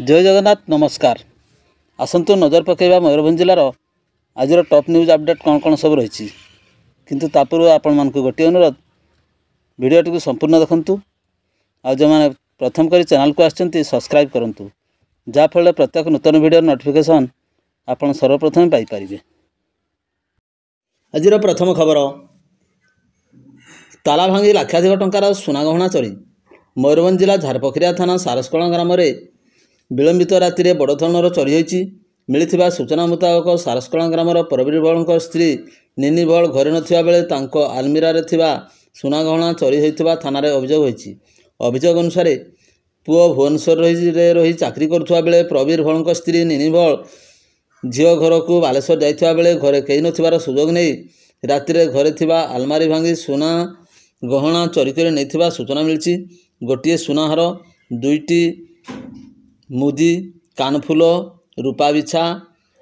जय जगन्नाथ नमस्कार। आसतु नजर पकेबा मयूरभंज जिलार आज टॉप न्यूज अपडेट कौन कौन सब रही किंतु तापूर्व आपण मानक गोटे अनुरोध वीडियोटी को संपूर्ण देखंतु आ जो मैंने प्रथम करी चैनल को आछंती सब्सक्राइब करंतु जाफल प्रत्येक नूतन वीडियो नोटिफिकेशन आपण सर्वप्रथम पाई परिबे। आज प्रथम खबर ताला भांगी लाक्षाधिक टंकार सुना गहना चोरी। मयूरभंज जिला झारपखरिया थाना सारसकला ग्राम विलंबित राति बड़ धरणर चोरी होती। मिलता सूचना मुताबक सारसकला ग्रामर प्रवीर बल स्त्री निनी बल घरे नथिबा बेले आलमीरा सुना गहना चोरी होता थाना अभियोग होती। अभियोग अनुसार पुओ भुवनेश्वर रही चाकरी करुवा बेले प्रवीर भल स्त्री निनी भल झील घर को बालेश्वर जाइथिबा बेले घरे कहीं नथिबार सुजोग नहीं राति घरे थिबा आलमारी भांगी सुना गहना चोरी कर नहीं सूचना मिली। गोटे सुनाहार दुईटी मुदी कानफुल रूपा बिछा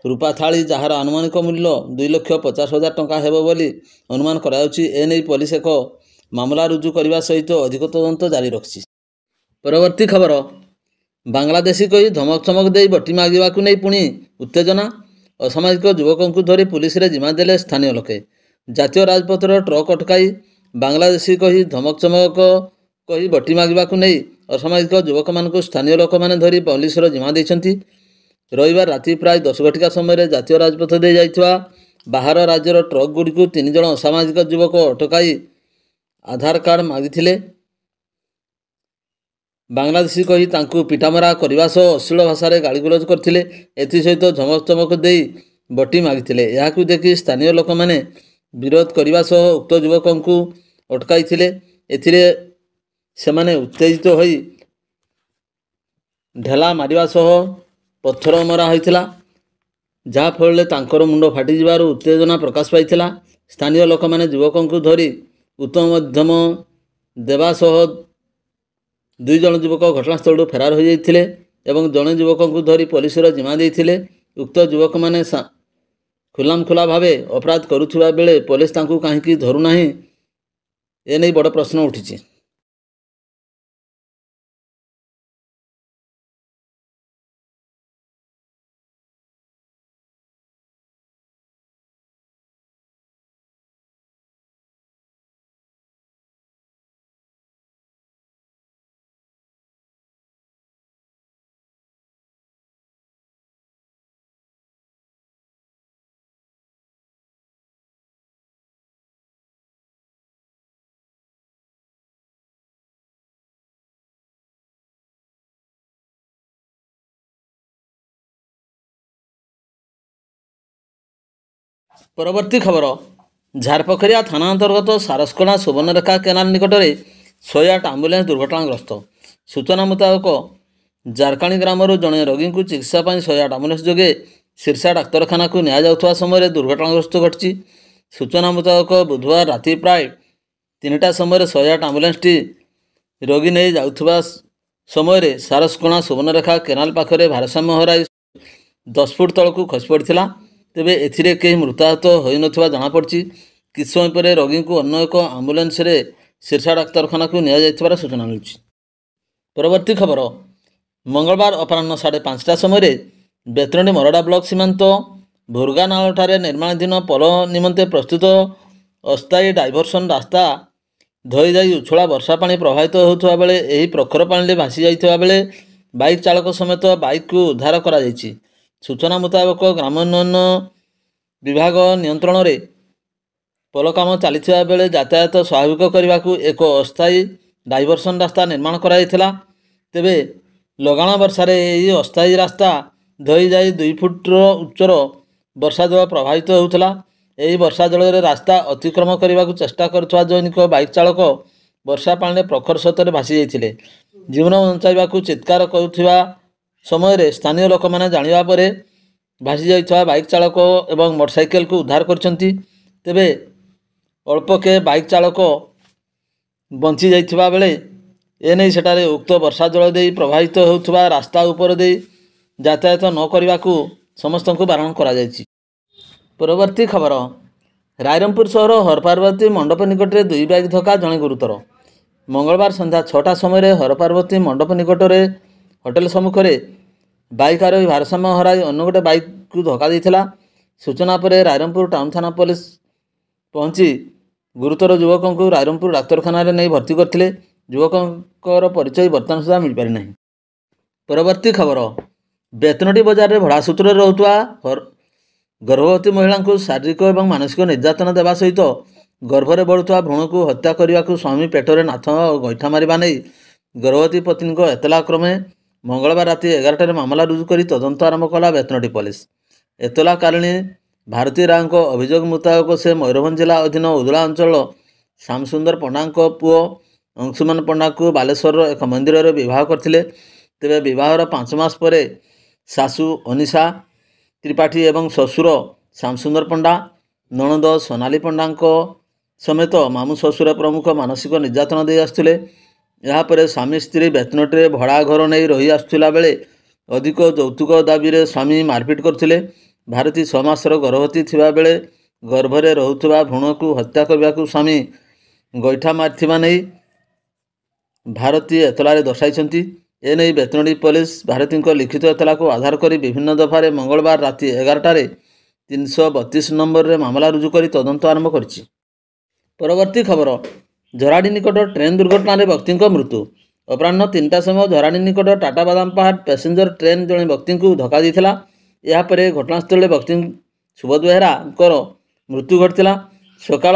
रूपा थाली जार आनुमानिक मूल्य 2,50,000 टंका हेबो बोली अनुमान करायाउछि। एने पुलिस एक मामला रुजु करने सहित अधिक तदंत जारी रखी। परवर्ती खबर बांग्लादेशी कही धमक चमक दे बटी मागिबा को नहीं पुणी उत्तेजना। असामाजिक युवकों को धरी पुलिस रे जिम्मा देले स्थानीय लोके। जातीय राजपथर ट्रक अटकाई बांग्लादेशी कही धमक चमक कही बटी मागिबा को नहीं असामाजिक युवक मान स्थानीय लोक मैंने धरी पुलिस जिम्मा देइछंती। रविवार राति प्राय 10 घटिका समय जातीय राजपथ दे जाइथिबा बाहर राज्यर ट्रक गुड़ी को 3 जन असामाजिक युवक अटकाई आधार कार्ड मागिथिले। बांग्लादेशी कही तांकु पिटामरा करने सह अश्लील भाषा गाड़गुलज करथिले। एथिसहित धमक चमक दे बटी मागिथिले। याकु देखि स्थानीय लोक मैंने विरोध करने सह उक्त युवकों को अटकाई। एथिरे सेमाने उत्तेजित होई ढेला मारिबा सह पत्थर मरा होइथिला जाफल तांकर मुंड फाटी जिबार उत्तेजना प्रकाश पाइथिला। स्थानीय लोक मैंने युवकों को धरी उत्तम मध्यम देवा सह 2 जन युवक घटनास्थल फेरार हो जाइथिले एवं जड़े युवकों को धरी पुलिस जिम्मा देइथिले। उक्त युवक मैंने खुलामखुला भावे अपराध करुथिबा बेले पुलिस तांकु काहेकि धरु नाही एने बड़ प्रश्न उठिछि। परवर्ती खबर झारपखरिया थाना अंतर्गत सारसकला सुवर्णरेखा केनाल निकट में 108 आम्बुलांस दुर्घटनाग्रस्त। सूचना मुताबक जारकाणी ग्राम जड़े रोगी को चिकित्सा 108 आम्बुलांस जोगे सिरसा डाक्तरखाना को निया जाउथवा समय दुर्घटनाग्रस्त घटी। सूचना मुताबक बुधवार राति प्राय 3टा समय 108 आम्बुलांस टी रोगी नहीं जाउथवा समय सारसकला सुवर्णरेखा केनाल पाखरे भारसाम्य हराई 10 फुट तल को खसी पड़ा। तेबे एथिरे कहीं मृताहत होई नथिबा जଣା पड़छि। किछ समय पर रोगी को अन्य एक आम्बुलांस रे सिरसा डाक्तरखाना को निया जाइथिबार सूचना मिलछि। परवर्ती खबर मंगलवार अपराह्न 5:30 समय बेतरणी मरडा ब्लॉक सीमांत भुरगानाल ठारे निर्माणाधीन पोल निमंते प्रस्तुत अस्थायी डाइवर्सन रास्ता धोई जाई उछला वर्षा पानी प्रभावित होउथबा बेले एही प्रखर पानी भासी जाइथबा बेले बाइक चालक समेत बाइक को उद्धार करा जाइछि। सूचना मुताबक ग्रामोन्नयन विभाग नियंत्रण रे पोल काम चलता बेले यातायात स्वाभाविक करने को एक अस्थायी डाइवर्सन रास्ता निर्माण कराइथिला। तेबे लगाण वर्षा यही अस्थायी रास्ता धोई जाई 2 फुट उच्चर वर्षा जल प्रभावित होउथला। एही वर्षा जल रास्ता अतिक्रम करने को चेष्टा करुवा दैनिक बाइक चालक वर्षा पानी प्रखर स्रोत भासी जाइथिले। जीवन बंचाइबा को चित्कार करुवा समय स्थानीय लोक मैंने जानिबा परे भासी जाइथवा बाइक चालक एवं मोटरसाइकेल को उद्धार करछंती। तेबे अल्पके बाइक चालक बंची जाइथवा बेले एने सेटारे उक्त वर्षा जल दे प्रभावित होउथवा रास्ता उपर दे यातायात न करने को समस्त को बारण करा जायछि। परवर्ती खबर रायरंगपुर सहर हरपार्वती मंडप निकट में 2 बाइक धक्का जणे गुरुतर। मंगलवार संध्या 6टा समय हरपार्वती मंडप निकट में होटेल सम्मुख में ବାଇକ୍ ଆରୋହୀ ଭାରସାମ୍ୟ ହରାଇ ଅନ୍ୟ ଗୋଟେ ବାଇକ୍କୁ ଧକ୍କା ଦେଇଥିଲା। ସୂଚନା ପରେ ରାଇରଙ୍ଗପୁର ଟାଉନ ଥାନା ପୋଲିସ ପହଞ୍ଚି ଗୁରୁତର ଯୁବକଙ୍କୁ ରାଇରଙ୍ଗପୁର ଡାକ୍ତରଖାନାରେ ନେଇ ଭର୍ତ୍ତି କରିଥିଲେ। ଯୁବକଙ୍କର ପରିଚୟ ବର୍ତ୍ତମାନ ସୁଦ୍ଧା ମିଳିପାରି ନାହିଁ। ପରବର୍ତ୍ତୀ ଖବର, ବେତନଟୀ ବଜାରରେ ଭଡ଼ା ସୂତ୍ରରେ ରହୁଥିବା ଗର୍ଭବତୀ ମହିଳାଙ୍କୁ ଶାରୀରିକ ଏବଂ ମାନସିକ ନିର୍ଯାତନା ଦେବା ସହିତ ଗର୍ଭରେ ବଢ଼ୁଥିବା ଭ୍ରୂଣକୁ ହତ୍ୟା କରିବାକୁ ସ୍ୱାମୀ ପେଟରେ ନାଥ ଓ ଗୋଇଠା ମାରିବା ନେଇ ଗର୍ଭବତୀ ପତ୍ନୀଙ୍କ ଏତଲା କ୍ରମେ ମଙ୍ଗଳବାର ରାତି 11ଟାରେ ମାମଲା ରୁଜୁ କରି ତଦନ୍ତ ଆରମ୍ଭ କଲା ବେତନଟୀ ପୋଲିସ। ଏତଲାକାରିଣୀ ଭାରତୀ ରାୟଙ୍କ ଅଭିଯୋଗ ମୁତାବକ ସେ ମୟୂରଭଞ୍ଜ ଜିଲ୍ଲା ଅଧୀନ ଉଦଳା ଅଞ୍ଚଳ ଶ୍ୟାମସୁନ୍ଦର ପଣ୍ଡାଙ୍କ ପୁଅ ଅଂଶୁମାନ ପଣ୍ଡାଙ୍କୁ ବାଲେଶ୍ୱରର ଏକ ମନ୍ଦିରରେ ବିବାହ କରିଥିଲେ। ତେବେ ବିବାହର 5 ମାସ ପରେ ଶାଶୁ ଅନିଶା ତ୍ରିପାଠୀ ଏବଂ ଶ୍ୱଶୁର ଶ୍ୟାମସୁନ୍ଦର ପଣ୍ଡା, ନଣନ୍ଦ ସୋନାଲି ପଣ୍ଡାଙ୍କ ସମେତ ମାମୁଁ ଶ୍ୱଶୁର ପ୍ରମୁଖ ମାନସିକ ନିର୍ଯାତନା ଦେଇ ଆସୁଥିଲେ। ଏହାପରେ ସ୍ୱାମୀ ସ୍ତ୍ରୀ ବେତନଟୀରେ ଭଡ଼ା ଘର ନେଇ ରହି ଆସୁଥିଲା ବେଳେ ଅଧିକ ଯୌତୁକ ଦାବିରେ ସ୍ୱାମୀ ମାରପିଟ କରୁଥିଲେ। ଭାରତୀ 6 ମାସର ଗର୍ଭବତୀ ଥିବାବେଳେ ଗର୍ଭରେ ରହୁଥିବା ଭ୍ରୂଣକୁ ହତ୍ୟା କରିବାକୁ ସ୍ୱାମୀ ଗୋଇଠା ମାରିଥିବା ନେଇ ଭାରତୀ ଏତଲାରେ ଦର୍ଶାଇଛନ୍ତି। ଏନେଇ ବେତନଟୀ ପୋଲିସ ଭାରତୀଙ୍କ ଲିଖିତ ଏତଲାକୁ ଆଧାର କରି ବିଭିନ୍ନ ଦଫାରେ ମଙ୍ଗଳବାର ରାତି 11ଟାରେ 332 ନମ୍ବରରେ ମାମଲା ରୁଜୁ କରି ତଦନ୍ତ ଆରମ୍ଭ କରିଛି। ପରବର୍ତ୍ତୀ ଖବର, ଝରାଡ଼ି ନିକଟ ଟ୍ରେନ୍ ଦୁର୍ଘଟଣାରେ ବ୍ୟକ୍ତିଙ୍କ ମୃତ୍ୟୁ। ଅପରାହ୍ନ 3ଟା ସମୟ ଝରାଡ଼ି ନିକଟ ଟାଟା ବାଦାମ ପାହାଡ଼ ପ୍ୟାସେଞ୍ଜର ଟ୍ରେନ୍ ଜଣେ ବ୍ୟକ୍ତିଙ୍କୁ ଧକ୍କା ଦେଇଥିଲା। ଏହାପରେ ଘଟଣାସ୍ଥଳରେ ବ୍ୟକ୍ତି ସୁବୋଧ ବେହେରାଙ୍କର ମୃତ୍ୟୁ ଘଟିଥିଲା। ସକାଳ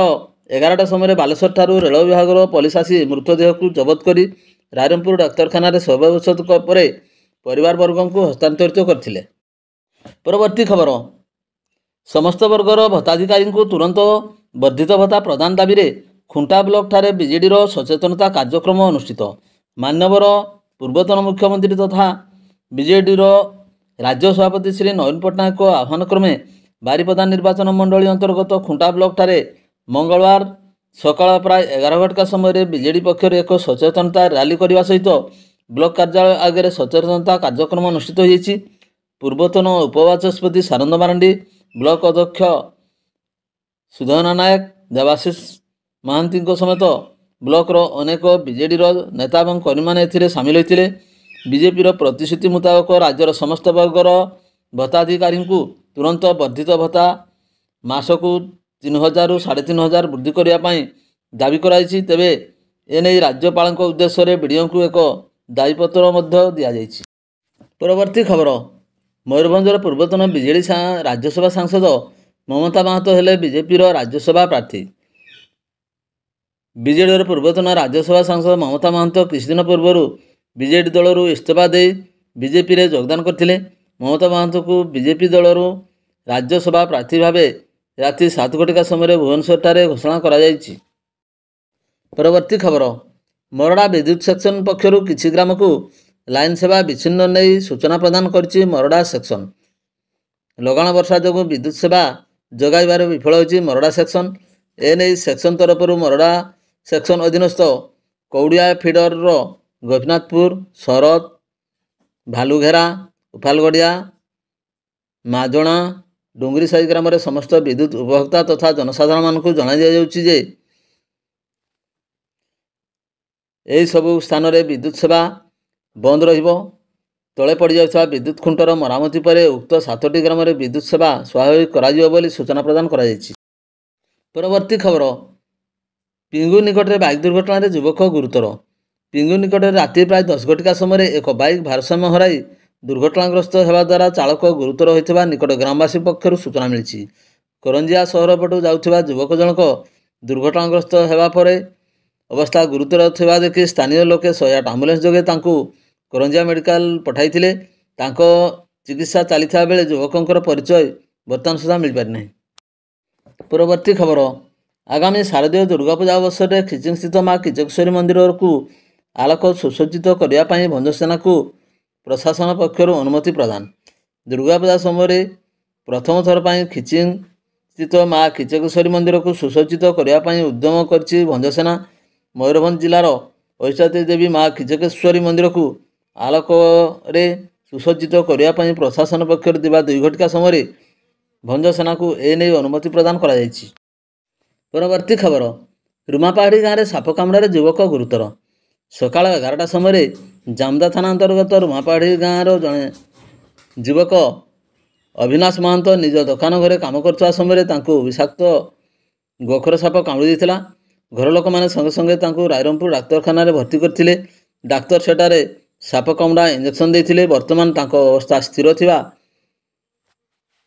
11ଟା ସମୟରେ ବାଲେଶ୍ୱରଠାରୁ ରେଳ ବିଭାଗର ପୋଲିସ ଆସି ମୃତଦେହକୁ ଜବତ କରି ରାଇରଙ୍ଗପୁର ଡାକ୍ତରଖାନାରେ ଶବ ବ୍ୟବଚ୍ଛେଦ ପରେ ପରିବାରବର୍ଗଙ୍କୁ ହସ୍ତାନ୍ତରିତ କରିଥିଲେ। ପରବର୍ତ୍ତୀ ଖବର, ସମସ୍ତ ବର୍ଗର ଭତ୍ତାଧିକାରୀଙ୍କୁ ତୁରନ୍ତ ବର୍ଦ୍ଧିତ ଭତ୍ତା ପ୍ରଦାନ ଦାବିରେ ଖୁଣ୍ଟା ବ୍ଲକଠାରେ ବିଜେଡିର ସଚେତନତା କାର୍ଯ୍ୟକ୍ରମ ଅନୁଷ୍ଠିତ। ମାନ୍ୟବର ପୂର୍ବତନ ମୁଖ୍ୟମନ୍ତ୍ରୀ ତଥା ବିଜେଡିର ରାଜ୍ୟ ସଭାପତି ଶ୍ରୀ ନବୀନ ପଟ୍ଟନାୟକଙ୍କ ଆହ୍ୱାନ କ୍ରମେ ବାରିପଦା ନିର୍ବାଚନ ମଣ୍ଡଳୀ ଅନ୍ତର୍ଗତ ଖୁଣ୍ଟା ବ୍ଲକଠାରେ ମଙ୍ଗଳବାର ସକାଳ ପ୍ରାୟ 11 ଘଟିକା ସମୟରେ ବିଜେଡି ପକ୍ଷରୁ ଏକ ସଚେତନତା ରାଲି କରିବା ସହିତ ବ୍ଲକ କାର୍ଯ୍ୟାଳୟ ଆଗରେ ସଚେତନତା କାର୍ଯ୍ୟକ୍ରମ ଅନୁଷ୍ଠିତ ହୋଇଛି। ପୂର୍ବତନ ଉପବାଚସ୍ପତି ସାନନ୍ଦ ମାରାଣ୍ଡି, ବ୍ଲକ ଅଧ୍ୟକ୍ଷ ସୁଧନା ନାୟକ, ଦେବାଶିଷ ମହାନ୍ତିଙ୍କ ସମେତ ବ୍ଲକର ଅନେକ ବିଜେଡିର ନେତା ଏବଂ କର୍ମୀମାନେ ଏଥିରେ ସାମିଲ ହୋଇଥିଲେ। ବିଜେପିର ପ୍ରତିଶ୍ରୁତି ମୁତାବକ ରାଜ୍ୟର ସମସ୍ତ ବର୍ଗର ଭତ୍ତାଧିକାରୀଙ୍କୁ ତୁରନ୍ତ ବର୍ଦ୍ଧିତ ଭତ୍ତା ମାସକୁ 3,000ରୁ 3,500 ବୃଦ୍ଧି କରିବା ପାଇଁ ଦାବି କରାଯାଇଛି। ତେବେ ଏନେଇ ରାଜ୍ୟପାଳଙ୍କ ଉଦ୍ଦେଶ୍ୟରେ ବିଡିଓଙ୍କୁ ଏକ ଦାବିପତ୍ର ମଧ୍ୟ ଦିଆଯାଇଛି। ପରବର୍ତ୍ତୀ ଖବର, ମୟୂରଭଞ୍ଜର ପୂର୍ବତନ ବିଜେଡି ରାଜ୍ୟସଭା ସାଂସଦ ମମତା ମାହାତ ହେଲେ ବିଜେପିର ରାଜ୍ୟସଭା ପ୍ରାର୍ଥୀ। ବିଜେଡିର ପୂର୍ବତନ ରାଜ୍ୟସଭା ସାଂସଦ ମମତା ମାହାତ କିଛିଦିନ ପୂର୍ବରୁ ବିଜେଡି ଦଳରୁ ଇସ୍ତଫା ଦେଇ ବିଜେପିରେ ଯୋଗଦାନ କରିଥିଲେ। ମମତା ମାହାତଙ୍କୁ ବିଜେପି ଦଳରୁ ରାଜ୍ୟସଭା ପ୍ରାର୍ଥୀ ଭାବେ ରାତି 7 ଘଟିକା ସମୟରେ ଭୁବନେଶ୍ୱରଠାରେ ଘୋଷଣା କରାଯାଇଛି। ପରବର୍ତ୍ତୀ ଖବର, ମରଡ଼ା ବିଦ୍ୟୁତ ସେକ୍ସନ ପକ୍ଷରୁ କିଛି ଗ୍ରାମକୁ ଲାଇନ ସେବା ବିଚ୍ଛିନ୍ନ ନେଇ ସୂଚନା ପ୍ରଦାନ କରିଛି ମରଡ଼ା ସେକ୍ସନ। ଲଗାଣ ବର୍ଷା ଯୋଗୁଁ ବିଦ୍ୟୁତ ସେବା ଯୋଗାଇବାରେ ବିଫଳ ହୋଇଛି ମରଡ଼ା ସେକ୍ସନ। ଏନେଇ ସେକ୍ସନ ତରଫରୁ ମରଡ଼ା ସେକ୍ସନ ଅଧୀନସ୍ଥ କୌଡ଼ିଆ ଫିଡରର ଗୋପୀନାଥପୁର, ଶରତ, ଭାଲୁଘେରା, ଉଫାଲଗଡ଼ିଆ, ମାଜଣା, ଡୁଙ୍ଗୁରିସାହି ଗ୍ରାମରେ ସମସ୍ତ ବିଦ୍ୟୁତ ଉପଭୋକ୍ତା ତଥା ଜନସାଧାରଣମାନଙ୍କୁ ଜଣାଇ ଦିଆଯାଉଛି ଯେ ଏହି ସବୁ ସ୍ଥାନରେ ବିଦ୍ୟୁତ ସେବା ବନ୍ଦ ରହିବ। ତଳେ ପଡ଼ିଯାଉଥିବା ବିଦ୍ୟୁତ ଖୁଣ୍ଟର ମରାମତି ପରେ ଉକ୍ତ 7ଟି ଗ୍ରାମରେ ବିଦ୍ୟୁତ ସେବା ସ୍ୱାଭାବିକ କରାଯିବ ବୋଲି ସୂଚନା ପ୍ରଦାନ କରାଯାଇଛି। ପରବର୍ତ୍ତୀ ଖବର, ପିଙ୍ଗୁ ନିକଟରେ ବାଇକ୍ ଦୁର୍ଘଟଣାରେ ଯୁବକ ଗୁରୁତର। ପିଙ୍ଗୁ ନିକଟରେ ରାତି ପ୍ରାୟ 10 ଘଟିକା ସମୟରେ ଏକ ବାଇକ୍ ଭାରସାମ୍ୟ ହରାଇ ଦୁର୍ଘଟଣାଗ୍ରସ୍ତ ହେବା ଦ୍ୱାରା ଚାଳକ ଗୁରୁତର ହୋଇଥିବା ନିକଟ ଗ୍ରାମବାସୀ ପକ୍ଷରୁ ସୂଚନା ମିଳିଛି। କରଞ୍ଜିଆ ସହର ପଟୁ ଯାଉଥିବା ଯୁବକ ଜଣକ ଦୁର୍ଘଟଣାଗ୍ରସ୍ତ ହେବା ପରେ ଅବସ୍ଥା ଗୁରୁତର ଥିବା ଦେଖି ସ୍ଥାନୀୟ ଲୋକେ 108 ଆମ୍ବୁଲାନ୍ସ ଯୋଗେ ତାଙ୍କୁ କରଞ୍ଜିଆ ମେଡିକାଲ ପଠାଇଥିଲେ। ତାଙ୍କ ଚିକିତ୍ସା ଚାଲିଥିବା ବେଳେ ଯୁବକଙ୍କର ପରିଚୟ ବର୍ତ୍ତମାନ ସୁଦ୍ଧା ମିଳିପାରି ନାହିଁ। ପରବର୍ତ୍ତୀ ଖବର, ଆଗାମୀ ଶାରଦୀୟ ଦୁର୍ଗାପୂଜା ଅବସରରେ ଖିଚିଙ୍ଗସ୍ଥିତ ମା କିଚକେଶ୍ୱରୀ ମନ୍ଦିରକୁ ଆଲୋକ ସୁସଜ୍ଜିତ କରିବା ପାଇଁ ଭଞ୍ଜସେନାକୁ ପ୍ରଶାସନ ପକ୍ଷରୁ ଅନୁମତି ପ୍ରଦାନ। ଦୁର୍ଗାପୂଜା ସମୟରେ ପ୍ରଥମ ଥର ପାଇଁ ଖିଚିଙ୍ଗସ୍ଥିତ ମା କିଚକେଶ୍ୱରୀ ମନ୍ଦିରକୁ ସୁସଜ୍ଜିତ କରିବା ପାଇଁ ଉଦ୍ୟମ କରିଛି ଭଞ୍ଜସେନା। ମୟୂରଭଞ୍ଜ ଜିଲ୍ଲାର ଅଧିଷ୍ଠାତ୍ରୀ ଦେବୀ ମା କିଚକେଶ୍ୱରୀ ମନ୍ଦିରକୁ ଆଲୋକରେ ସୁସଜ୍ଜିତ କରିବା ପାଇଁ ପ୍ରଶାସନ ପକ୍ଷରୁ ଥିବା 2 ଘଟିକା ସମୟରେ ଭଞ୍ଜସେନାକୁ ଏନେଇ ଅନୁମତି ପ୍ରଦାନ କରାଯାଇଛି। ପରବର୍ତ୍ତୀ ଖବର, ରୁମାପାହାଡ଼ି ଗାଁରେ ସାପ କାମୁଡ଼ାରେ ଯୁବକ ଗୁରୁତର। ସକାଳ 11ଟା ସମୟରେ ଜାମଦା ଥାନା ଅନ୍ତର୍ଗତ ରୁମାପାହାଡ଼ି ଗାଁର ଜଣେ ଯୁବକ ଅଭିନାଶ ମହାନ୍ତ ନିଜ ଦୋକାନ ଘରେ କାମ କରୁଥିବା ସମୟରେ ତାଙ୍କୁ ବିଷାକ୍ତ ଗୋଖର ସାପ କାମୁଡ଼ି ଦେଇଥିଲା। ଘର ଲୋକମାନେ ସଙ୍ଗେ ସଙ୍ଗେ ତାଙ୍କୁ ରାଇରଙ୍ଗପୁର ଡାକ୍ତରଖାନାରେ ଭର୍ତ୍ତି କରିଥିଲେ। ଡାକ୍ତର ସେଠାରେ ସାପ କାମୁଡ଼ା ଇଞ୍ଜେକ୍ସନ୍ ଦେଇଥିଲେ। ବର୍ତ୍ତମାନ ତାଙ୍କ ଅବସ୍ଥା ସ୍ଥିର ଥିବା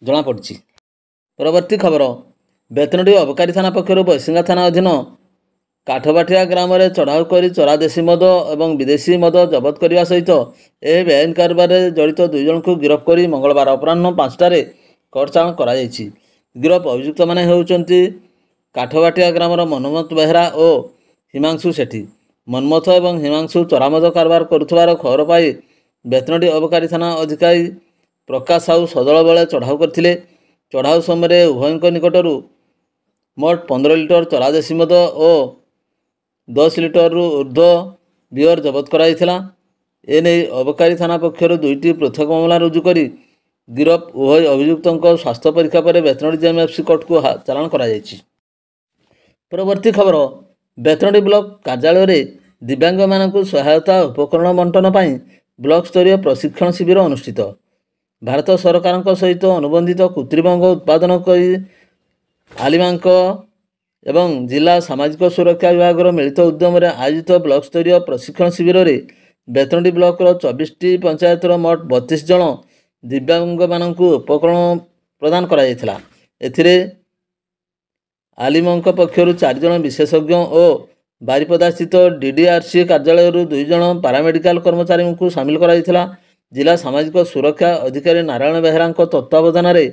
ଜଣାପଡ଼ିଛି। ପରବର୍ତ୍ତୀ ଖବର, ବେତନଟୀ ଅବକାରୀ ଥାନା ପକ୍ଷରୁ ବୈଶିଙ୍ଗା ଥାନା ଅଧୀନ କାଠବାଟିଆ ଗ୍ରାମରେ ଚଢ଼ାଉ କରି ଚୋରା ଦେଶୀ ମଦ ଏବଂ ବିଦେଶୀ ମଦ ଜବତ କରିବା ସହିତ ଏହି ବେଆଇନ କାରବାରରେ ଜଡ଼ିତ 2 ଜଣଙ୍କୁ ଗିରଫ କରି ମଙ୍ଗଳବାର ଅପରାହ୍ନ 5ଟାରେ କୋର୍ଟ ଚାଲାଣ କରାଯାଇଛି। ଗିରଫ ଅଭିଯୁକ୍ତମାନେ ହେଉଛନ୍ତି କାଠବାଟିଆ ଗ୍ରାମର ମନ୍ମଥ ବେହେରା ଓ ହିମାଂଶୁ ସେଠୀ। ମନ୍ମଥ ଏବଂ ହିମାଂଶୁ ଚୋରା ମଦ କାରବାର କରୁଥିବାର ଖବର ପାଇ ବେତନଟୀ ଅବକାରୀ ଥାନା ଅଧିକାରୀ ପ୍ରକାଶ ସାହୁ ସଦଳ ବେଳେ ଚଢ଼ାଉ କରିଥିଲେ। ଚଢ଼ାଉ ସମୟରେ ଉଭୟଙ୍କ ନିକଟରୁ ମୋଟ 15 ଲିଟର ଚୋରା ଦେଶୀ ମଦ ଓ 10 ଲିଟରରୁ ଉର୍ଦ୍ଧ୍ୱ ବିୟର ଜବତ କରାଯାଇଥିଲା। ଏନେଇ ଅବକାରୀ ଥାନା ପକ୍ଷରୁ 2ଟି ପୃଥକ ମାମଲା ରୁଜୁ କରି ଗିରଫ ଉଭୟ ଅଭିଯୁକ୍ତଙ୍କ ସ୍ୱାସ୍ଥ୍ୟ ପରୀକ୍ଷା ପରେ ବେତନଟୀ ଜେଏମ୍ଏଫସି କୋର୍ଟକୁ ଚାଲାଣ କରାଯାଇଛି। ପରବର୍ତ୍ତୀ ଖବର, ବେତନଟୀ ବ୍ଲକ କାର୍ଯ୍ୟାଳୟରେ ଦିବ୍ୟାଙ୍ଗମାନଙ୍କୁ ସହାୟତା ଉପକରଣ ବଣ୍ଟନ ପାଇଁ ବ୍ଲକ ସ୍ତରୀୟ ପ୍ରଶିକ୍ଷଣ ଶିବିର ଅନୁଷ୍ଠିତ। ଭାରତ ସରକାରଙ୍କ ସହିତ ଅନୁବନ୍ଧିତ କୃତ୍ରିମ ଅଙ୍ଗ ଉତ୍ପାଦନ କରି ଆଲିମାଙ୍କ ଏବଂ ଜିଲ୍ଲା ସାମାଜିକ ସୁରକ୍ଷା ବିଭାଗର ମିଳିତ ଉଦ୍ୟମରେ ଆୟୋଜିତ ବ୍ଲକ ସ୍ତରୀୟ ପ୍ରଶିକ୍ଷଣ ଶିବିରରେ ବେତନଟୀ ବ୍ଲକର 24ଟି ପଞ୍ଚାୟତର ମୋଟ 32 ଜଣ ଦିବ୍ୟାଙ୍ଗମାନଙ୍କୁ ଉପକରଣ ପ୍ରଦାନ କରାଯାଇଥିଲା। ଏଥିରେ ଆଲିମଙ୍କ ପକ୍ଷରୁ 4 ଜଣ ବିଶେଷଜ୍ଞ ଓ ବାରିପଦାସ୍ଥିତ DDRC କାର୍ଯ୍ୟାଳୟରୁ 2 ଜଣ ପାରାମେଡ଼ିକାଲ କର୍ମଚାରୀଙ୍କୁ ସାମିଲ କରାଯାଇଥିଲା। ଜିଲ୍ଲା ସାମାଜିକ ସୁରକ୍ଷା ଅଧିକାରୀ ନାରାୟଣ ବେହେରାଙ୍କ ତତ୍ତ୍ୱାବଧାନରେ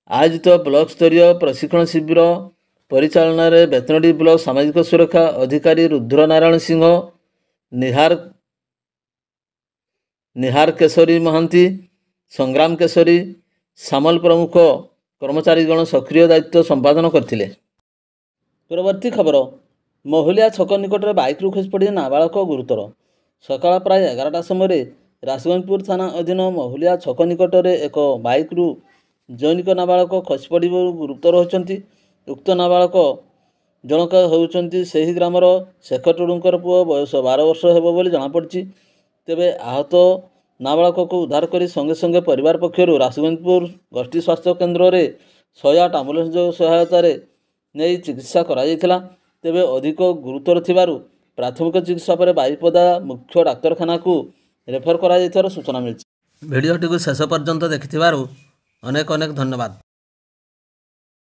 ଆୟୋଜିତ ବ୍ଲକ ସ୍ତରୀୟ ପ୍ରଶିକ୍ଷଣ ଶିବିର ପରିଚାଳନାରେ ବେତନଟୀ ବ୍ଲକ ସାମାଜିକ ସୁରକ୍ଷା ଅଧିକାରୀ ରୁଦ୍ର ନାରାୟଣ ସିଂହ, ନିହାର କେଶରୀ ମହାନ୍ତି, ସଂଗ୍ରାମ କେଶରୀ, ସାମଲ ପ୍ରମୁଖ କର୍ମଚାରୀଗଣ ସକ୍ରିୟ ଦାୟିତ୍ୱ ସମ୍ପାଦନ କରିଥିଲେ। ପରବର୍ତ୍ତୀ ଖବର, ମହୁଲିଆ ଛକ ନିକଟରେ ବାଇକ୍ରୁ ଖସିପଡ଼ି ନାବାଳକ ଗୁରୁତର। ସକାଳ ପ୍ରାୟ 11ଟା ସମୟରେ ରାଜଗଞ୍ଜପୁର ଥାନା ଅଧୀନ ମହୁଲିଆ ଛକ ନିକଟରେ ଏକ ବାଇକ୍ରୁ ଜୈନିକ ନାବାଳକ ଖସିପଡ଼ିବାରୁ ଗୁରୁତର ହୋଇଛନ୍ତି। ଉକ୍ତ ନାବାଳକ ଜଣକ ହେଉଛନ୍ତି ସେହି ଗ୍ରାମର ଶେଖର ଟୁଡୁଙ୍କର ପୁଅ। ବୟସ 12 ବର୍ଷ ହେବ ବୋଲି ଜଣାପଡ଼ିଛି। ତେବେ ଆହତ ନାବାଳକକୁ ଉଦ୍ଧାର କରି ସଙ୍ଗେ ସଙ୍ଗେ ପରିବାର ପକ୍ଷରୁ ରାଜଗଞ୍ଜପୁର ଗୋଷ୍ଠୀ ସ୍ୱାସ୍ଥ୍ୟ କେନ୍ଦ୍ରରେ 108 ଆମ୍ବୁଲାନ୍ସ ସହାୟତାରେ ନେଇ ଚିକିତ୍ସା କରାଯାଇଥିଲା। ତେବେ ଅଧିକ ଗୁରୁତର ଥିବାରୁ ପ୍ରାଥମିକ ଚିକିତ୍ସା ପରେ ବାରିପଦା ମୁଖ୍ୟ ଡାକ୍ତରଖାନାକୁ ରେଫର କରାଯାଇଥିବାର ସୂଚନା ମିଳିଛି। ଭିଡ଼ିଓଟିକୁ ଶେଷ ପର୍ଯ୍ୟନ୍ତ ଦେଖିଥିବାରୁ ଅନେକ ଅନେକ ଧନ୍ୟବାଦ।